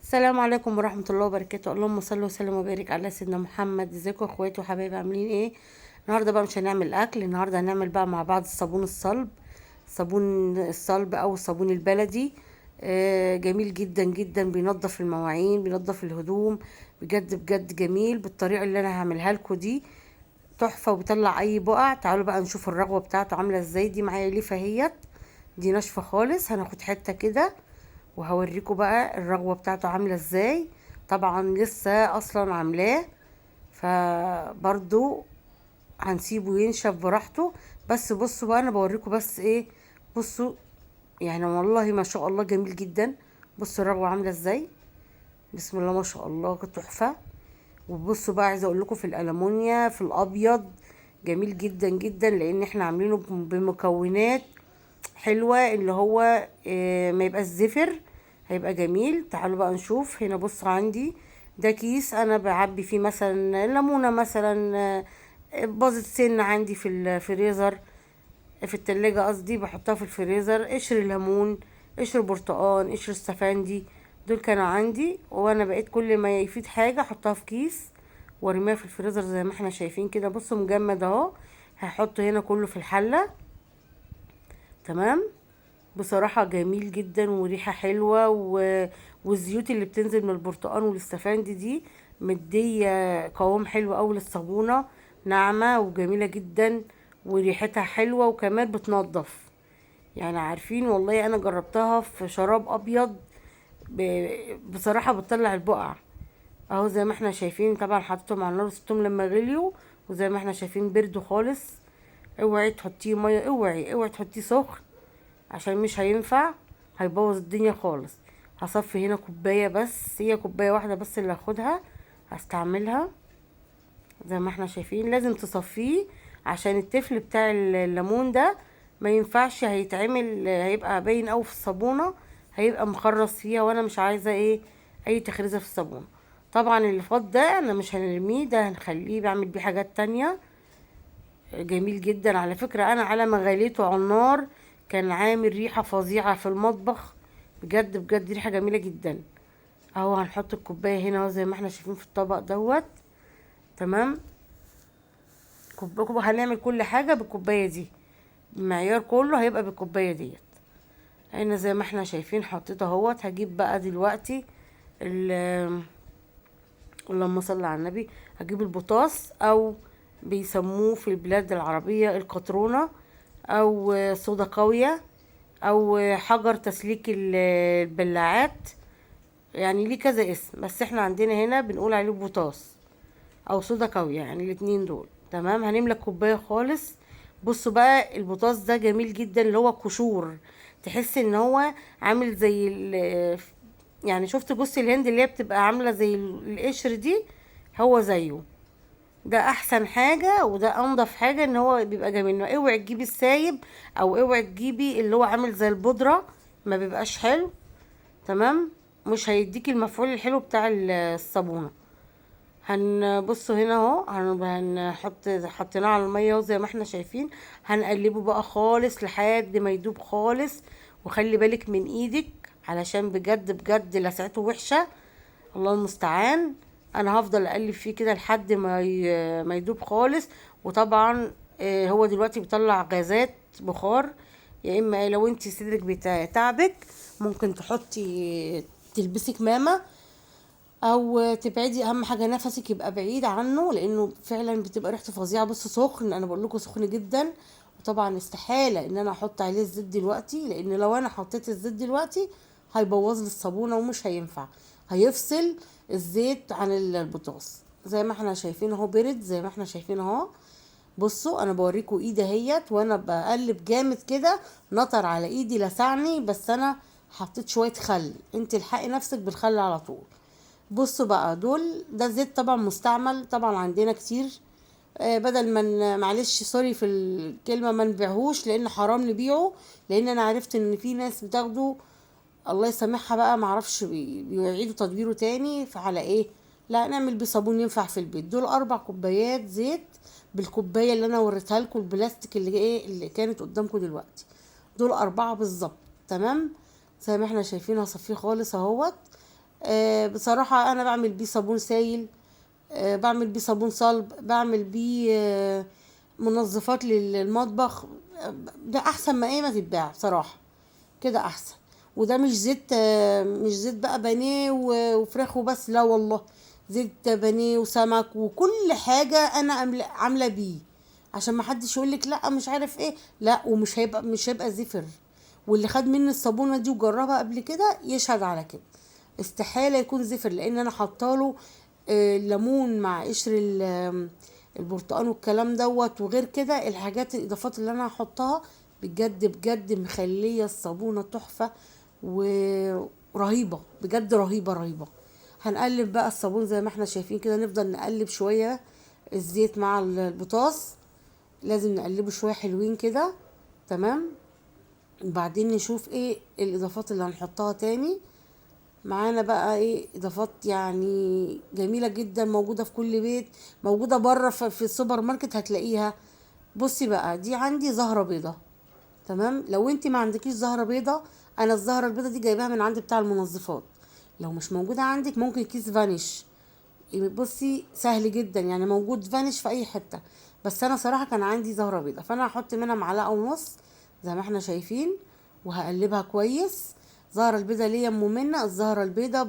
السلام عليكم ورحمة الله وبركاته. اللهم صل وسلم وبارك على سيدنا محمد. ازيكم يا اخواتي وحبايبي، عاملين ايه؟ النهارده بقى مش هنعمل اكل، النهارده هنعمل بقى مع بعض الصابون الصلب. صابون الصلب او الصابون البلدي. جميل جدا جدا، بينظف المواعين، بينظف الهدوم. بجد بجد جميل بالطريقة اللي انا هعملها لكم دي. تحفة وبيطلع اي بقع. تعالوا بقى نشوف الرغوة بتاعته عاملة ازاي. دي معايا ليفة اهيت، دي ناشفة خالص. هناخد حتة كده وهوريكم بقى الرغوة بتاعته عاملة ازاي. طبعا لسه اصلا عاملاه، فبرضو هنسيبه ينشف براحته. بس بصوا بقى، انا بوريكم بس ايه. بصوا، يعني والله ما شاء الله جميل جدا. بصوا الرغوة عاملة ازاي، بسم الله ما شاء الله، تحفة. وبصوا بقى، عايزه اقول لكم في الالمونيا في الابيض جميل جدا جدا، لان احنا عاملينه بمكونات حلوة، اللي هو ما يبقى الزفر. هيبقى جميل. تعالوا بقى نشوف هنا. بص عندي ده كيس انا بعبي فيه مثلا ليمونة، مثلا باظت سن عندي في الفريزر، في التلاجة قصدي، بحطها في الفريزر. قشر ليمون، قشر برتقان، قشر استفندي، دول كانوا عندي. وانا بقيت كل ما يفيد حاجة احطها في كيس وارميها في الفريزر زي ما احنا شايفين كده. بصوا مجمد اهو. هحطه هنا كله في الحلة. تمام. بصراحة جميل جدا وريحة حلوة والزيوت اللي بتنزل من البرتقال والاستفندي دي مدية قوام حلو اوي للصابونة. ناعمة وجميلة جدا، وريحتها حلوة، وكمان بتنضف. يعني عارفين، والله انا جربتها في شراب ابيض. بصراحة بتطلع البقع اهو زي ما احنا شايفين. طبعا حطيتهم على النار وسبتهم لما غليوا، وزي ما احنا شايفين بردوا خالص. اوعي تحطيه مية، اوعي تحطيه سخن، عشان مش هينفع، هيبوظ الدنيا خالص. هصفي هنا كوباية بس، هي كوباية واحدة بس اللي هاخدها هستعملها. زي ما احنا شايفين لازم تصفيه، عشان التفل بتاع الليمون ده ما ينفعش هيتعمل، هيبقى باين اوي في الصابونة، هيبقى مخرص فيها، وانا مش عايزة ايه اي تخريزة في الصابونة. طبعا اللي فات ده انا مش هنرميه، ده هنخليه بعمل بيه حاجات تانية. جميل جدا على فكرة. انا على ما غليته على النار كان عامل ريحة فظيعة في المطبخ. بجد بجد ريحة جميلة جدا. اهو هنحط الكوباية هنا اهو زي ما احنا شايفين في الطبق دوت. تمام. هنعمل كل حاجة بالكوباية دي، المعيار كله هيبقى بالكوباية ديت. هنا زي ما احنا شايفين حطيته اهوت. هجيب بقى دلوقتي اللهم صل على النبي. هجيب البطاص، او بيسموه في البلاد العربية القطرونة، او صودا قوية، او حجر تسليك البلاعات. يعني ليه كذا اسم، بس احنا عندنا هنا بنقول عليه بوتاص او صودا قوية، يعني الاتنين دول. تمام. هنملى كوباية خالص. بصوا بقى البوتاص ده جميل جدا، اللي هو قشور، تحس ان هو عامل زي يعني شفت جوز الهند اللي هي بتبقى عاملة زي القشر دي، هو زيه. ده احسن حاجة وده انضف حاجة، ان هو بيبقى جميل. اوعي تجيبي السايب، او اوعي تجيبي اللي هو عامل زي البودرة، ما بيبقاش حلو. تمام. مش هيديكي المفعول الحلو بتاع الصابونة. هنبصوا هنا اهو. حطيناه على المية وزي ما احنا شايفين. هنقلبه بقى خالص لحد ما يدوب خالص. وخلي بالك من ايدك، علشان بجد بجد لسعته وحشة. الله المستعان. انا هفضل اقلب فيه كده لحد ما يدوب خالص. وطبعا هو دلوقتي بيطلع غازات بخار. يا اما لو انت صدرك بتاعبك ممكن تلبسي كمامة، او تبعدي. اهم حاجه نفسك يبقى بعيد عنه، لانه فعلا بتبقى ريحته فظيعه. بص سخن، انا بقول لكم سخن جدا. وطبعا استحاله ان انا احط عليه الزيت دلوقتي، لان لو انا حطيت الزيت دلوقتي هيبوظ لي الصابونه ومش هينفع، هيفصل الزيت عن البطاطس. زي ما احنا شايفين اهو برد، زي ما احنا شايفين اهو. بصوا انا بوريكم ايدي اهيت، وانا بقلب جامد كده نطر على ايدي لسعني، بس انا حطيت شويه خل. انت الحقي نفسك بالخل على طول. بصوا بقى ده زيت طبعا مستعمل، طبعا عندنا كتير. بدل ما معلش سوري في الكلمة ما نبيعهوش، لان حرام نبيعه. لان انا عرفت ان في ناس بتاخده، الله يسامحها بقى، معرفش بيعيدوا تدويره تاني. فعلى ايه؟ لا، نعمل بيه صابون ينفع في البيت. دول 4 كوبايات زيت بالكوباية اللي انا وريتها لكم، البلاستيك اللي كانت قدامكم دلوقتي. دول 4 بالظبط. تمام. زي ما احنا شايفين هصفيه خالص اهوت. بصراحة انا بعمل بيه صابون سايل، بعمل بيه صابون صلب، بعمل بيه منظفات للمطبخ. ده احسن ما ايه ما تتباع بصراحة، كده احسن. وده مش زيت، مش زيت بقى بانيه وفراخ وبس، لا والله، زيت بانيه وسمك وكل حاجة انا عاملة بيه، عشان ما حدش يقول لك لا مش عارف ايه، لا. ومش هيبقى مش هيبقى زفر. واللي خد مني الصابونة دي وجربها قبل كده يشهد على كده، استحالة يكون زفر، لان انا حطاله ليمون مع قشر البرتقال والكلام دوت. وغير كده الحاجات الاضافات اللي انا هحطها بجد بجد مخليه الصابونه تحفه ورهيبه، بجد رهيبه رهيبه. هنقلب بقى الصابون زي ما احنا شايفين كده، نفضل نقلب شويه الزيت مع البطاطس، لازم نقلبه شويه حلوين كده، تمام. وبعدين نشوف ايه الاضافات اللي هنحطها تاني. معانا بقى ايه اضافات يعني جميله جدا، موجوده في كل بيت، موجوده بره في السوبر ماركت هتلاقيها. بصي بقى، دي عندي زهره بيضه، تمام. لو انت ما عندكيش زهره بيضه، انا الزهره البيضه دي جايباها من عند بتاع المنظفات. لو مش موجوده عندك ممكن كيس فانيش. بصي سهل جدا يعني، موجود فانيش في اي حته. بس انا صراحه كان عندي زهره بيضه، فانا هحط منها معلقه ونص زي ما احنا شايفين، وهقلبها كويس. الزهره البيضه ليا ام منى، الزهره البيضه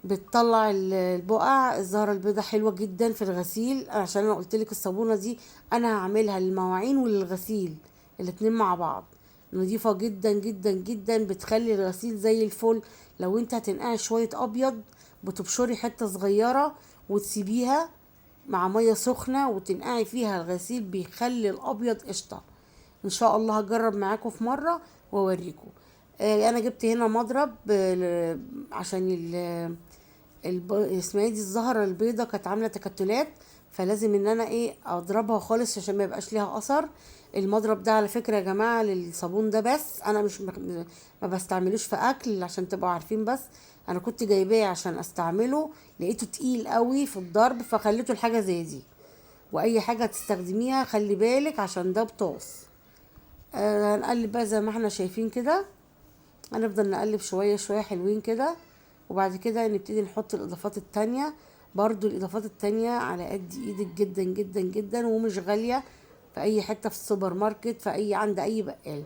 بتطلع البقع. الزهرة البيضاء حلوة جدا في الغسيل، عشان انا قلتلك الصابونة دي انا هعملها للمواعين وللغسيل الاتنين مع بعض. نضيفة جدا جدا جدا، بتخلي الغسيل زي الفل. لو انت هتنقعي شوية ابيض، بتبشري حتة صغيرة وتسيبيها مع مية سخنة وتنقعي فيها الغسيل، بيخلي الابيض قشطة. ان شاء الله هجرب معاكم في مرة واوريكم. انا جبت هنا مضرب عشان اسمها ايه دي، الزهرة البيضة كانت عاملة تكتلات، فلازم ان انا ايه اضربها خالص عشان ما يبقاش ليها اثر. المضرب ده على فكرة يا جماعة للصابون ده، بس انا مش ما بستعملوش في اكل عشان تبقوا عارفين. بس انا كنت جايباه عشان استعمله، لقيته تقيل قوي في الضرب فخليته الحاجة زي دي. واي حاجة تستخدميها خلي بالك عشان ده بطاس. هنقلب بقى زي ما احنا شايفين كده، هنفضل نقلب شوية شوية حلوين كده. وبعد كده نبتدي نحط الإضافات التانية. برضو الإضافات التانية على قد إيدك جدا جدا جدا، ومش غالية، في أي حتة في السوبر ماركت، في عند أي بقال.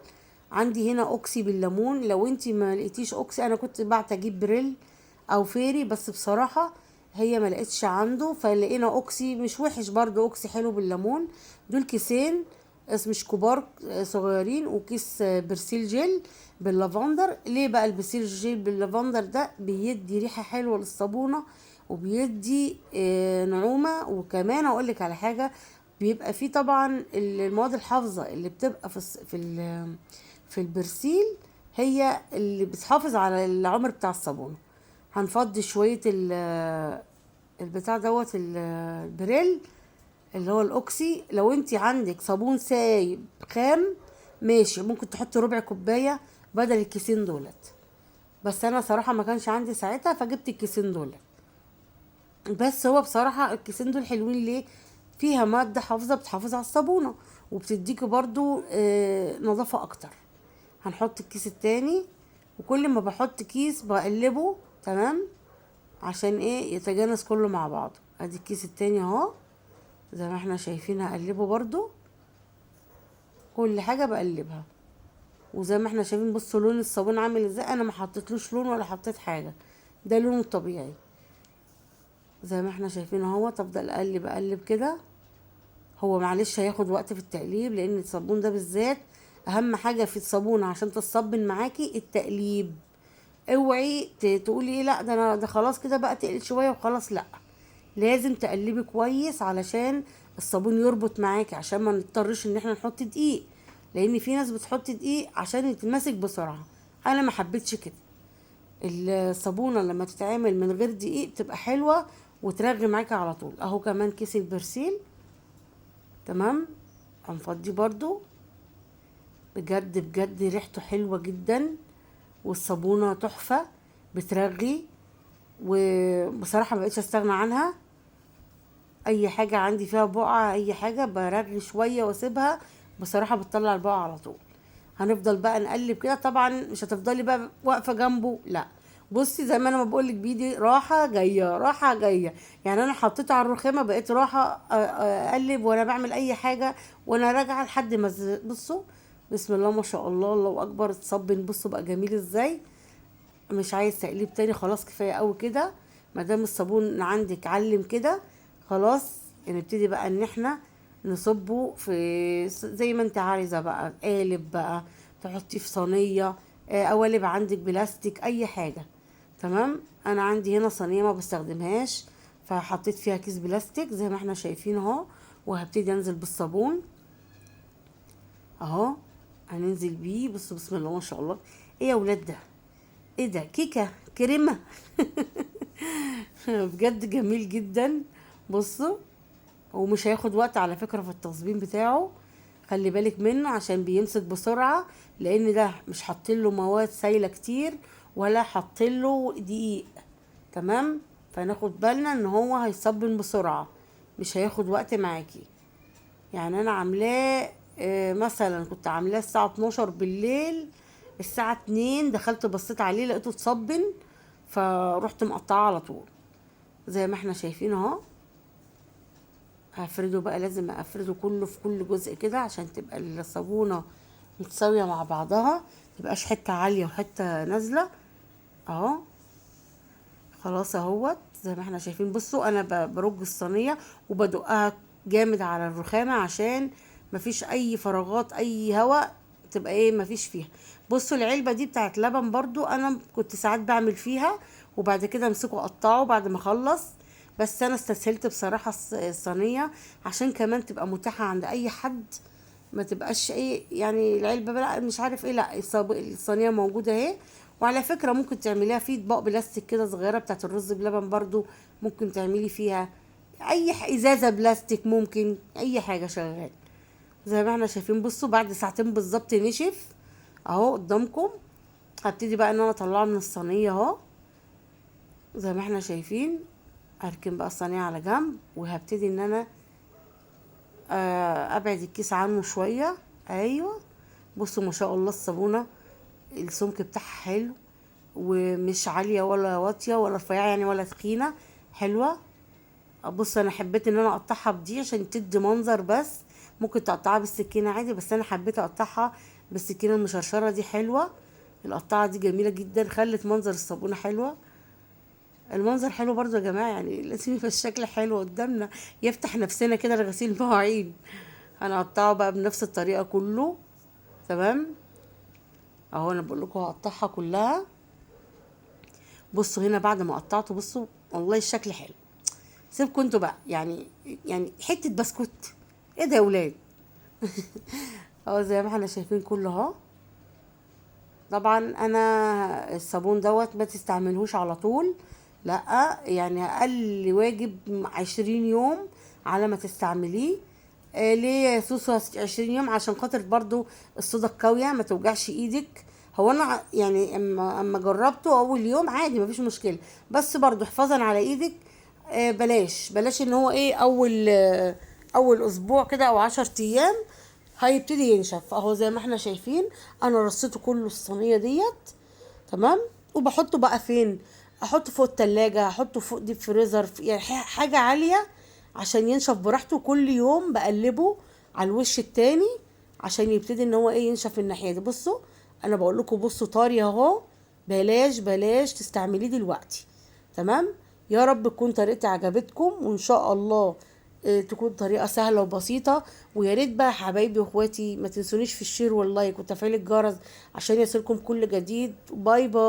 عندي هنا أوكسي بالليمون، لو انتي ما لقيتيش أوكسي أنا كنت بعت أجيب بريل أو فيري، بس بصراحة هي ما لقيتش عنده، فلقينا أوكسي مش وحش برضو، أوكسي حلو بالليمون. دول كيسين، مش كبار، صغيرين. وكيس برسيل جل باللافندر. ليه بقى البرسيل جل باللافندر ده؟ بيدي ريحة حلوة للصابونة، وبيدي نعومة. وكمان اقولك على حاجة، بيبقى فيه طبعا المواد الحافظة اللي بتبقى في البرسيل، هي اللي بتحافظ على العمر بتاع الصابونة. هنفضي شوية البتاع دوت البريل اللي هو الاوكسي. لو انت عندك صابون سايب خام ماشي، ممكن تحطي ربع كوبايه بدل الكيسين دولت، بس انا صراحه ما كانش عندي ساعتها فجبت الكيسين دول. بس هو بصراحه الكيسين دول حلوين ليه؟ فيها ماده حافظه بتحافظ على الصابونه، وبتديكي برضو نظافه اكتر. هنحط الكيس التاني، وكل ما بحط كيس بقلبه، تمام، عشان ايه يتجانس كله مع بعضه. ادي الكيس التاني اهو زي ما احنا شايفين، هقلبه برضو، كل حاجه بقلبها. وزي ما احنا شايفين بصوا لون الصابون عامل ازاي، انا ما حطيتلوش لون ولا حطيت حاجه، ده لونه الطبيعي زي ما احنا شايفين اهو. تفضل اقلب اقلب كده. هو معلش هياخد وقت في التقليب، لان الصابون ده بالذات اهم حاجه في الصابون عشان تصبن معاكي التقليب. اوعي تقولي ايه لا ده انا ده خلاص كده بقى تقل شويه وخلاص، لا، لازم تقلبي كويس علشان الصابون يربط معاكي، عشان ما نضطرش ان احنا نحط دقيق، لان في ناس بتحط دقيق عشان يتمسك بسرعه. انا ما حبيتش كده. الصابونه لما تتعمل من غير دقيق بتبقى حلوه وترغي معاكي على طول. اهو كمان كيس البرسيل، تمام، هنفضيه برضو. بجد بجد ريحته حلوه جدا، والصابونه تحفه، بترغي، وبصراحه ما بقتش استغنى عنها. اي حاجه عندي فيها بقعه اي حاجه برغي شويه واسيبها، بصراحه بتطلع البقعه على طول. هنفضل بقى نقلب كده، طبعا مش هتفضلي بقى واقفه جنبه، لا، بصي زي ما انا ما بقولك، بايدي راحه جايه راحه جايه. يعني انا حطيته على الرخامه، بقيت راحه اقلب وانا بعمل اي حاجه وانا راجعه لحد ما بصوا، بسم الله ما شاء الله، الله اكبر. اتصبن بصوا بقى جميل ازاي. مش عايز تقليب تاني، خلاص كفايه قوي كده. ما دام الصابون عندك علم كده، خلاص نبتدي بقى ان احنا نصبه في زي ما انت عايزه بقى، قالب بقى، تحطيه في صينيه، قوالب عندك بلاستيك، اي حاجه. تمام. انا عندي هنا صينيه ما بستخدمهاش، فحطيت فيها كيس بلاستيك زي ما احنا شايفين اهو. وهبتدي انزل بالصابون اهو. هننزل بيه، بصوا بسم الله ما شاء الله. ايه يا ولاد ده؟ ايه ده؟ كيكه كريمه. بجد جميل جدا. بصوا، ومش هياخد وقت على فكره في التصميم بتاعه. خلي بالك منه عشان بيمسك بسرعه، لان ده مش حاطين له مواد سايله كتير ولا حاطين له دقيق. تمام. فناخد بالنا ان هو هيصبن بسرعه، مش هياخد وقت معاكي. يعني انا عاملاه مثلا كنت عاملاه الساعه 12 بالليل، الساعه 2 دخلت بصيت عليه لقيته اتصبن، فروحت مقطعه على طول زي ما احنا شايفين اهو. هفرده بقى، لازم افرده كله في كل جزء كده عشان تبقى الصابونه متساويه مع بعضها، متبقاش حته عاليه وحته نازله اهو. خلاص اهوت زي ما احنا شايفين. بصوا انا برج الصينيه وبدقها جامد على الرخامه عشان مفيش اي فراغات، اي هواء تبقى ايه مفيش فيها. بصوا العلبه دي بتاعت لبن برضو، انا كنت ساعات بعمل فيها وبعد كده امسكه اقطعه بعد ما اخلص. بس انا استسهلت بصراحه الصينيه عشان كمان تبقى متاحه عند اي حد، ما تبقاش ايه يعني العلبه بقى مش عارف ايه، لا الصينيه موجوده اهي. وعلى فكره ممكن تعمليها في اطباق بلاستيك كده صغيره بتاعت الرز بلبن برضو، ممكن تعملي فيها اي ازازه بلاستيك، ممكن اي حاجه شغال زي ما احنا شايفين. بصوا بعد ساعتين بالظبط نشف اهو قدامكم. هبتدي بقى ان انا اطلعه من الصينيه اهو زي ما احنا شايفين. هركن بقى الصينيه على جنب وهبتدي ان انا ابعد الكيس عنه شويه. ايوه. بصوا ما شاء الله الصابونه السمك بتاعها حلو، ومش عاليه ولا واطيه ولا رفيعه يعني ولا تخينه، حلوه. بص انا حبيت ان انا اقطعها بدي عشان تدي منظر، بس ممكن تقطعها بالسكينه عادي، بس انا حبيت اقطعها بالسكينه المشرشره دي، حلوه. القطعه دي جميله جدا، خلت منظر الصابونه حلوه. المنظر حلو برضو يا جماعه، يعني لازم يبقى الشكل حلو قدامنا، يفتح نفسنا كده لغسيل المواعين. هنقطعه بقى بنفس الطريقه كله. تمام. اهو انا بقول لكم هقطعها كلها. بصوا هنا بعد ما قطعته، بصوا والله الشكل حلو. سيبكم انتوا بقى، يعني حته بسكوت. ايه ده يا ولاد؟ اهو زي ما احنا شايفين كله اهو. طبعا انا الصابون دوت ما تستعملهوش على طول، لا يعني اقل واجب 20 يوم على ما تستعمليه. ليه يا سوسو 20 يوم؟ عشان خاطر برضو الصودا الكاوية ما توجعش ايدك. هو انا يعني اما جربته اول يوم عادي مفيش مشكلة، بس برضو حفاظا على ايدك بلاش ان هو ايه اول اسبوع كده او 10 ايام هيبتدي ينشف اهو زي ما احنا شايفين. انا رصيته كله في الصينيه ديت. تمام. وبحطه بقى فين؟ احطه فوق التلاجة، احطه فوق ديب فريزر، يعني حاجه عاليه عشان ينشف براحته. كل يوم بقلبه على الوش التاني عشان يبتدي ان هو ايه ينشف الناحيه دي. بصوا انا بقول لكم بصوا طري اهو. بلاش تستعمليه دلوقتي. تمام. يا رب تكون طريقتي عجبتكم، وان شاء الله تكون طريقة سهلة وبسيطة. ويا ريت بقى حبايبي واخواتي ما تنسونيش في الشير واللايك وتفعيل الجرس عشان يصلكم كل جديد. باي باي.